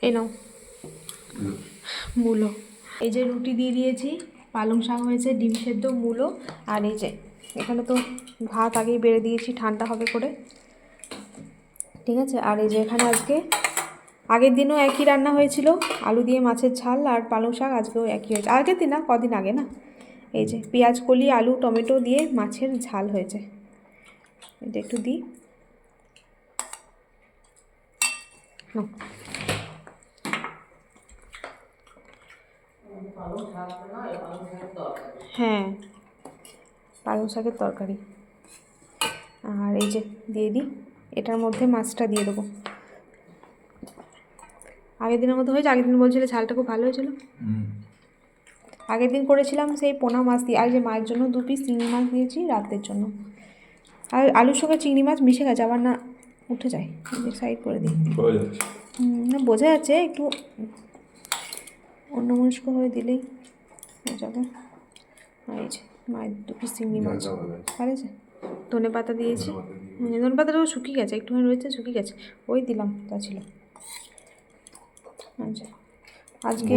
এই নাও মূলো। এই যে রুটি দিয়ে দিয়েছি, পালং শাক হয়েছে, ডিম সেদ্ধ, মূলো, আর এই যে এখানে তো ভাত আগেই বেড়ে দিয়েছি, ঠান্ডা হবে করে, ঠিক আছে। আর এই যে এখানে আজকে আগের দিনও একই রান্না হয়েছিল, আলু দিয়ে মাছের ঝাল আর পালং শাক, আজকেও একই হয়েছে। আগের দিন না, কদিন আগে না। এই যে পেঁয়াজ কলি, আলু, টমেটো দিয়ে মাছের ঝাল হয়েছে। এটা একটু দিই। হ্যাঁ, পালং শাকের তরকারি। আর এই যে দিয়ে দিই, এটার মধ্যে মাছটা দিয়ে দেবো। আগের দিনের মতো হয়েছে, আগের দিন বলছিলে ঝালটা খুব ভালো হয়েছিল। আগের দিন করেছিলাম সেই পোনা মাছ দিয়ে, আর যে মায়ের জন্য 2 পিস চিংড়ি মাছ দিয়েছি রাতের জন্য। আর আলুর সঙ্গে চিংড়ি মাছ মিশে গেছে, আবার না উঠে যায়, সাইড করে দিই। না বোঝা যাচ্ছে, একটু অন্যমনস্ক হয়ে দিলেই হয়ে যাবে। আর এই যে মায়ের 2 পিস চিংড়ি মাছ ভালো আছে। ধনে পাতা দিয়েছি, ধনে পাতাটাও শুকিয়ে গেছে, একটুখানি রয়েছে, শুকিয়ে গেছে, ওই দিলাম, তা ছিল। আচ্ছা আজকে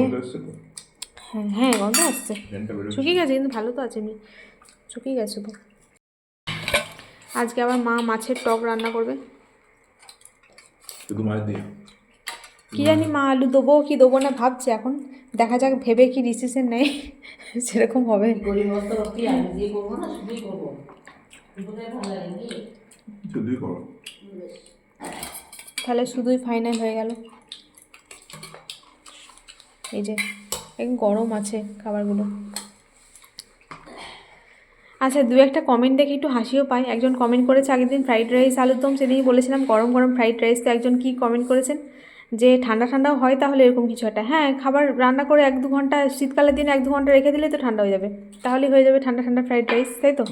হ্যাঁ হ্যাঁ গন্ধ আসছে, শুকিয়ে গেছে কিন্তু ভালো তো আছে, এমনি শুকিয়ে গেছে তো। আজকে আবার মা মাছের টক রান্না করবে। কি জানি মা আলু দেবো কি দেবো না ভাবছে, এখন দেখা যাক, ভেবে কি ডিসিশন নেয় সেরকম হবে। তাহলে শুধুই ফাইনাল হয়ে গেল। এই যে একদম গরম আছে খাবারগুলো। আচ্ছা, 2-1টা কমেন্ট দেখে একটু হাসিও পাই। একজন কমেন্ট করেছে আগের দিন ফ্রাইড রাইস আলুর দম, সেদিনই বলেছিলাম গরম গরম ফ্রাইড রাইস। তো একজন কি কমেন্ট করেছেন যে ঠান্ডা ঠান্ডাও হয় তাহলে এরকম কিছু একটা। হ্যাঁ, খাবার রান্না করে 1-2 ঘন্টা, শীতকালের দিনে 1-2 ঘন্টা রেখে দিলেই তো ঠান্ডা হয়ে যাবে, তাহলেই হয়ে যাবে ঠান্ডা ঠান্ডা ফ্রাইড রাইস, তাই তো?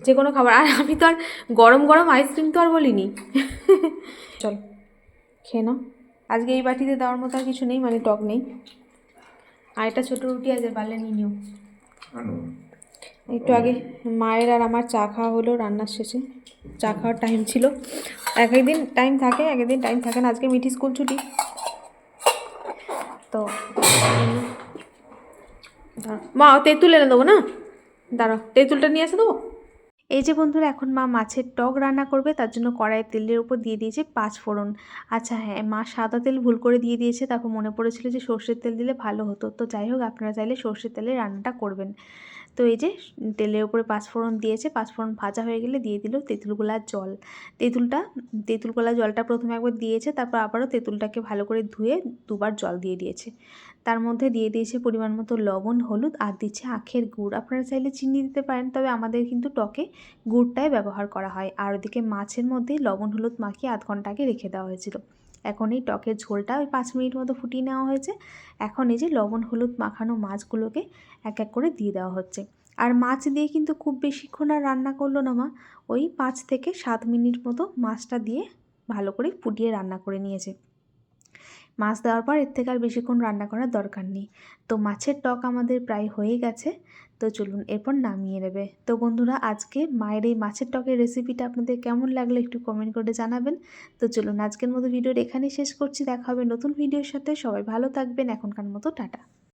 যে কোনো খাবার। আর আমি তো আর গরম গরম আইসক্রিম তো আর বলিনি। চল খেয়ে নাও। আজকে এই বাটিতে দেওয়ার মতো আর কিছু নেই, মানে টক নেই। আর একটা ছোটো রুটি আছে, পারলে নিয়ে নিও। একটু আগে মায়ের আর আমার চা খাওয়া হলো রান্নার শেষে, চা খাওয়ার টাইম ছিল। এক একদিন টাইম থাকে, এক একদিন টাইম থাকে না। আজকে মিঠি স্কুল ছুটি, তো মা তেঁতুল এনে দেবো না, দাঁড়াও তেঁতুলটা নিয়ে এসে দেবো। এই যে বন্ধুরা, এখন মা মাছের টক রান্না করবে, তার জন্য কড়াইয়ের তেলের উপর দিয়ে দিয়েছে 5 ফোড়ন। আচ্ছা হ্যাঁ, মা সাদা তেল ভুল করে দিয়ে দিয়েছে, তারপর মনে পড়েছিল যে সর্ষের তেল দিলে ভালো হতো। তো যাই হোক, আপনারা চাইলে সর্ষের তেলে রান্নাটা করবেন। তো এই যে তেলের উপরে 5 ফোড়ন দিয়েছে, 5 ফোড়ন ভাজা হয়ে গেলে দিয়ে দিল তেঁতুল গোলার জল। তেঁতুল গোলার জলটা প্রথমে একবার দিয়েছে, তারপর আবারও তেঁতুলটাকে ভালো করে ধুয়ে 2বার জল দিয়ে দিয়েছে। তার মধ্যে দিয়ে দিয়েছে পরিমাণ মতো লবণ, হলুদ, আর দিচ্ছে আখের গুড়। আপনারা চাইলে চিনি দিতে পারেন, তবে আমাদের কিন্তু টকে গুড়টাই ব্যবহার করা হয়। আর ওদিকে মাছের মধ্যে লবণ হলুদ মাখিয়ে 1/2 ঘন্টা আগে রেখে দেওয়া হয়েছিল। এখন এই টকের ঝোলটা ওই 5 মিনিট মতো ফুটিয়ে নেওয়া হয়েছে। এখন এই যে লবণ হলুদ মাখানো মাছগুলোকে এক এক করে দিয়ে দেওয়া হচ্ছে। আর মাছ দিয়ে কিন্তু খুব বেশিক্ষণ আর রান্না করলো না মা, ওই 5 থেকে 7 মিনিট মতো মাছটা দিয়ে ভালো করে ফুটিয়ে রান্না করে নিয়েছে। মাছ দেওয়ার পর এর থেকে আর বেশিক্ষণ রান্না করার দরকার নেই। তো মাছের টক আমাদের প্রায় হয়ে গেছে। তো চলুন এরপর নামিয়ে নেবে। তো বন্ধুরা, আজকে মায়ের এই মাছের টকের রেসিপিটা আপনাদের কেমন লাগলো একটু কমেন্ট করে জানাবেন। তো চলুন আজকের মতো ভিডিওটা এখানেই শেষ করছি, দেখা হবে নতুন ভিডিওর সাথে। সবাই ভালো থাকবেন, এখনকার মতো টাটা।